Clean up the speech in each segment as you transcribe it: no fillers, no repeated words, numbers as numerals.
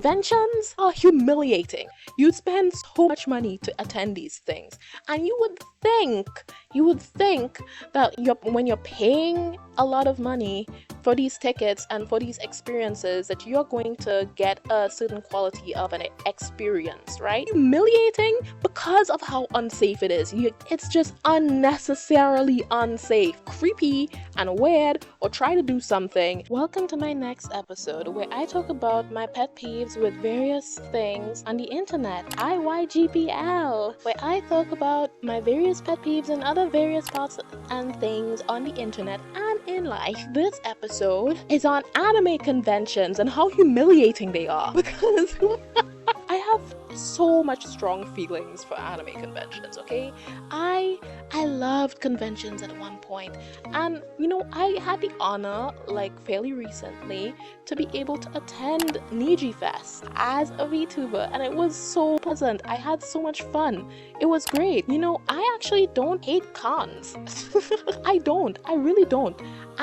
Conventions are humiliating. You spend so much money to attend these things, and you would think that when you're paying a lot of money for these tickets and for these experiences, that you're going to get a certain quality of an experience, right? Humiliating because of how unsafe it is. It's just unnecessarily unsafe, creepy, and weird, or try to do something. Welcome to my next episode where I talk about my pet peeves with various things on the internet, IYGPL, where I talk about my various pet peeves and other various parts and things on the internet and in life. This episode is on anime conventions and how humiliating they are, because I have so much strong feelings for anime conventions, okay? I loved conventions at one point, and I had the honor, like fairly recently, to be able to attend Niji Fest as a VTuber, and it was so pleasant. I had so much fun. It was great. I actually don't hate cons. I really don't.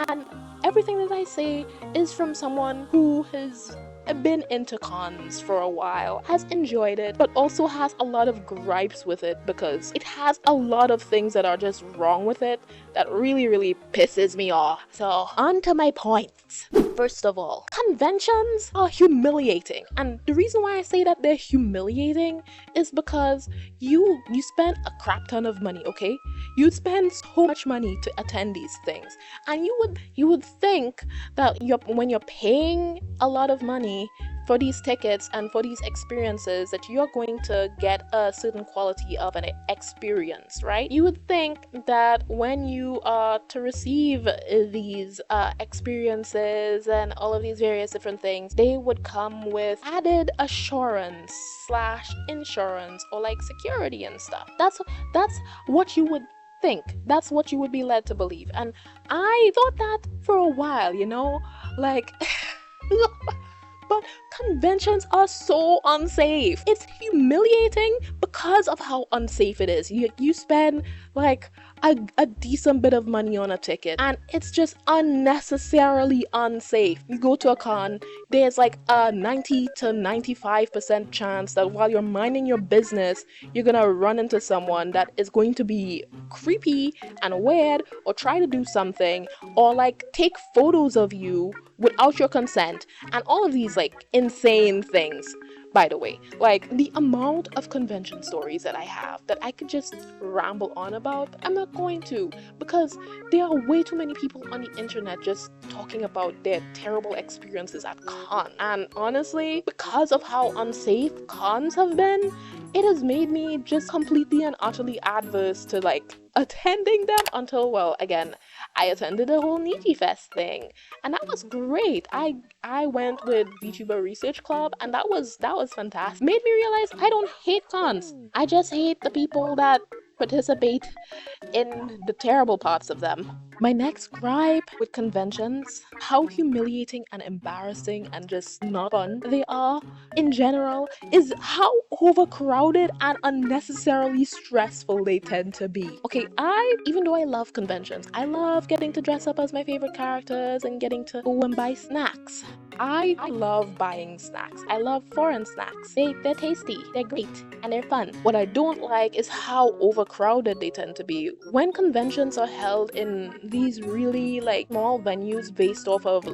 And everything that I say is from someone who has been into cons for a while, has enjoyed it, but also has a lot of gripes with it because it has a lot of things that are just wrong with it that really pisses me off. So on to my points. First of all, conventions are humiliating, and the reason why I say that they're humiliating is because you spend a crap ton of money, okay? You spend so much money to attend these things, and you would think that when you're paying a lot of money for these tickets and for these experiences, that you're going to get a certain quality of an experience, right? You would think that when you are to receive these experiences and all of these various different things, they would come with added assurance / insurance or like security and stuff. That's what you would think. That's what you would be led to believe. And I thought that for a while, like but conventions are so unsafe. It's humiliating because of how unsafe it is. You spend like a decent bit of money on a ticket, and it's just unnecessarily unsafe. You go to a con, there's like a 90 to 95% chance that while you're minding your business, you're gonna run into someone that is going to be creepy and weird, or try to do something, or like take photos of you without your consent, and all of these like insane things. By the way, like the amount of convention stories that I have that I could just ramble on about, I'm not going to, because there are way too many people on the internet just talking about their terrible experiences at con. And honestly, because of how unsafe cons have been, it has made me just completely and utterly adverse to like attending them until, well, again, I attended the whole Niji Fest thing, and that was great. I went with VTuber Research Club, and that was fantastic. Made me realize I don't hate cons. I just hate the people that participate in the terrible parts of them. My next gripe with conventions, how humiliating and embarrassing and just not fun they are in general, is how overcrowded and unnecessarily stressful they tend to be. Okay, even though I love conventions, I love getting to dress up as my favorite characters and getting to go and buy snacks. I love buying snacks. I love foreign snacks. They're tasty, they're great, and they're fun. What I don't like is how overcrowded they tend to be. When conventions are held in these really like small venues based off of,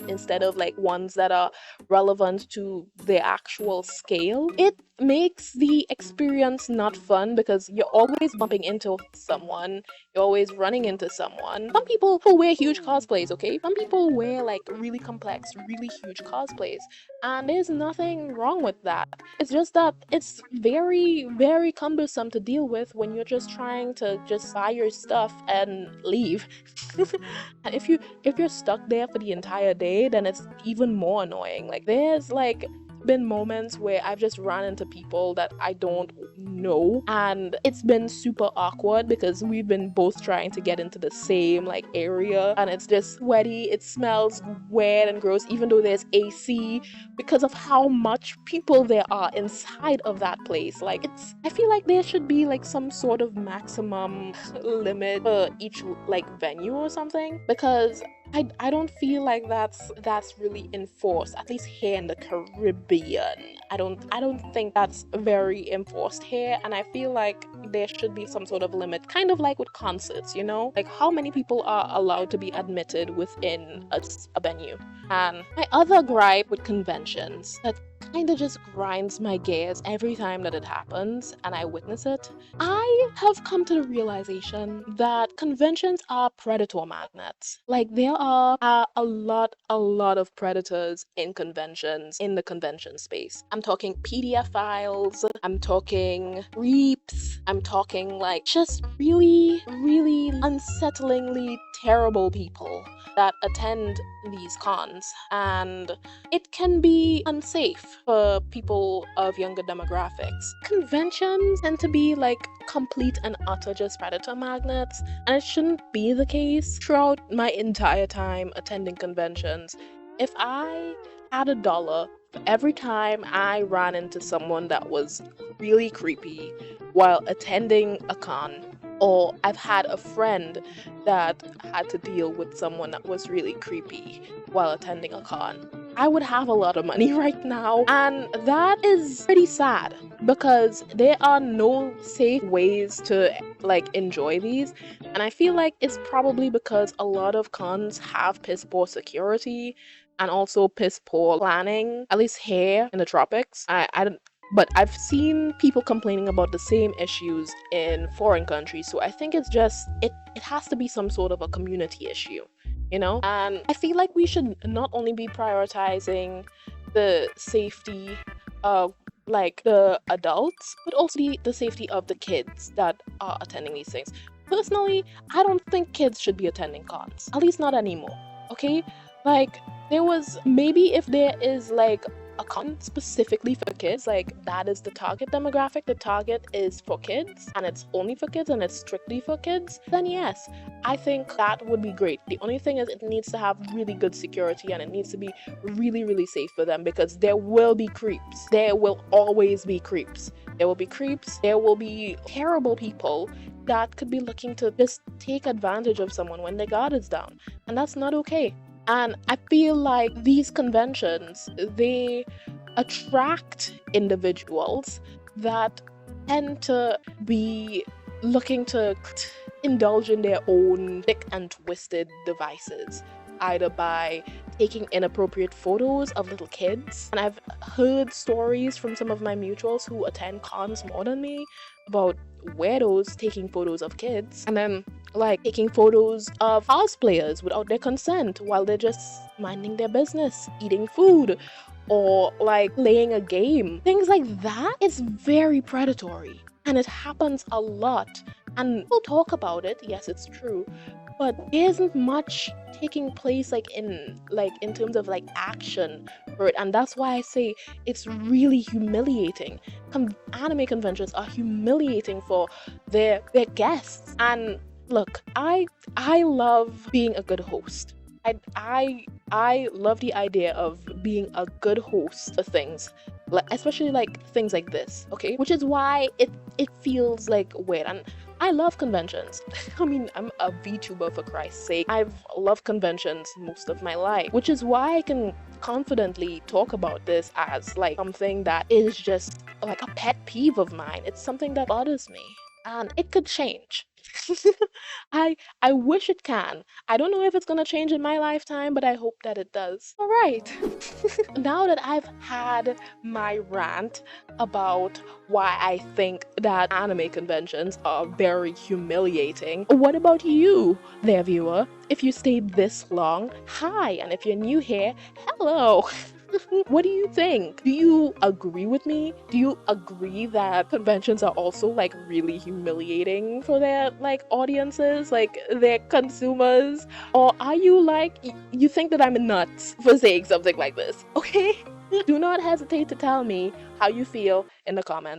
instead of like ones that are relevant to their actual scale, it makes the experience not fun because you're always bumping into someone, you're always running into someone. Some people who wear huge cosplays, okay? Some people wear like really complex, really huge cosplays, and there's nothing wrong with that. It's just that it's very cumbersome to deal with when you're just trying to just buy your stuff and leave. And if you're stuck there for the entire day, then it's even more annoying. Like there's like been moments where I've just run into people that I don't know, and it's been super awkward because we've been both trying to get into the same like area, and it's just sweaty, it smells weird and gross even though there's AC, because of how much people there are inside of that place. Like I feel like there should be like some sort of maximum limit for each like venue or something, because I don't feel like that's really enforced, at least here in the Caribbean. I don't think that's very enforced here, and I feel like there should be some sort of limit, kind of like with concerts, you know? Like how many people are allowed to be admitted within a venue. And my other gripe with conventions that kind of just grinds my gears every time that it happens and I witness it. I have come to the realization that conventions are predator magnets. Like there are a lot of predators in conventions, in the convention space. I'm talking pedophiles, I'm talking creeps, I'm talking like just really, really unsettlingly terrible people that attend these cons, and it can be unsafe for people of younger demographics. Conventions tend to be like complete and utter just predator magnets, and it shouldn't be the case. Throughout my entire time attending conventions, if I had $1 for every time I ran into someone that was really creepy while attending a con, or I've had a friend that had to deal with someone that was really creepy while attending a con, I would have a lot of money right now. And that is pretty sad because there are no safe ways to like enjoy these. And I feel like it's probably because a lot of cons have piss poor security and also piss poor planning, at least here in the tropics. I don't, but I've seen people complaining about the same issues in foreign countries, so I think it's just it has to be some sort of a community issue, you know? And I feel like we should not only be prioritizing the safety of like the adults, but also the safety of the kids that are attending these things. Personally, I don't think kids should be attending cons, at least not anymore, okay? Like, there was maybe if there is like a con specifically for kids, like that is the target demographic, the target is for kids and it's only for kids and it's strictly for kids, then yes, I think that would be great. The only thing is it needs to have really good security and it needs to be really, really safe for them, because there will be creeps. There will always be creeps. There will be creeps. There will be terrible people that could be looking to just take advantage of someone when their guard is down, and that's not okay. And I feel like these conventions, they attract individuals that tend to be looking to indulge in their own sick and twisted devices, either by taking inappropriate photos of little kids. And I've heard stories from some of my mutuals who attend cons more than me about weirdos taking photos of kids and then like taking photos of cosplayers without their consent while they're just minding their business, eating food, or like playing a game. Things like that is very predatory and it happens a lot. And people talk about it, yes, it's true, but there isn't much taking place like in terms of like action for it. And that's why I say it's really humiliating. Anime conventions are humiliating for their guests. And look, I love being a good host. I love the idea of being a good host of things, like especially like things like this, okay? Which is why it feels like weird. And I love conventions. I mean, I'm a VTuber, for Christ's sake. I've loved conventions most of my life, which is why I can confidently talk about this as like something that is just like a pet peeve of mine. It's something that bothers me, and it could change. I wish it can. I don't know if it's gonna change in my lifetime, but I hope that it does. All right. Now that I've had my rant about why I think that anime conventions are very humiliating, what about you, there, viewer? If you stayed this long, hi, and if you're new here, hello. What do you think? Do you agree with me? Do you agree that conventions are also like really humiliating for their like audiences, like their consumers? Or are you like, you think that I'm nuts for saying something like this? Okay? Do not hesitate to tell me how you feel in the comments.